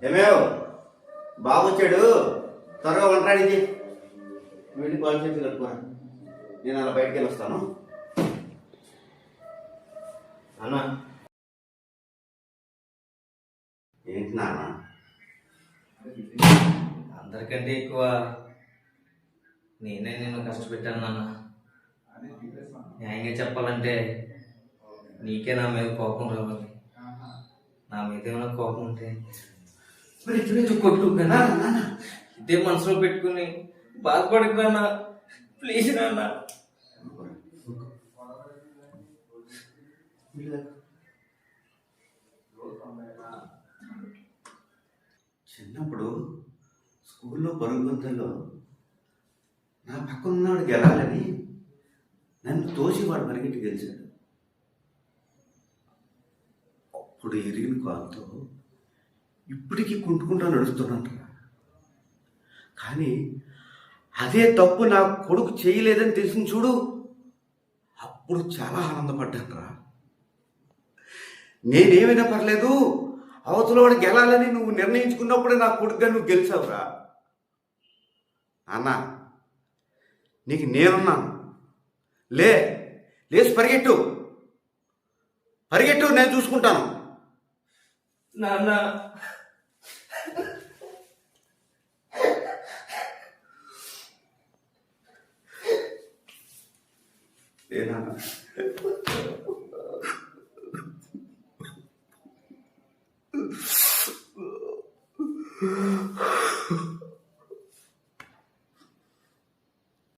ఏమేవ్ బాబు వచ్చాడు, త్వరగా వంటాడికి వెళ్ళి కాల్ చేసి కట్టుకోరా. నేను అలా బయటికి వెళ్ళి వస్తాను. అన్నా ఏంటి నాన్న? అందరికంటే ఎక్కువ నేనే నిన్ను కష్టపెట్టాను నాన్న. న్యాయంగా చెప్పాలంటే నీకే నా మీద కోపం రావాలి. నా మీద ఏమైనా కోపం ఉంటే కొట్టు కన్నా, ఇదే మనసులో పెట్టుకుని బాధపడకు నాన్న. ప్లీజ్ నాన్న. చిన్నప్పుడు స్కూల్లో పరుగు పంతుల్లో నా పక్కనున్నాడు గెలాలని నన్ను తోసి వాడు పరిగెట్టి గెలిచాడు. అప్పుడు ఎరిగిన కాలుతో ఇప్పటికీ కుంటుకుంటా నడుస్తున్నాను. కానీ అదే తప్పు నా కొడుకు చేయలేదని తెలిసింది చూడు, అప్పుడు చాలా ఆనందపడ్డాను రా. నేనేమైనా పర్లేదు, అవతల వాడు గెలాలని నువ్వు నిర్ణయించుకున్నప్పుడే నా కొడుకుగా నువ్వు గెలిచావురా. అన్నా నీకు నేనున్నాను, లేచి పరిగెట్టు, నేను చూసుకుంటాను. నాన్న ఏ నాన్న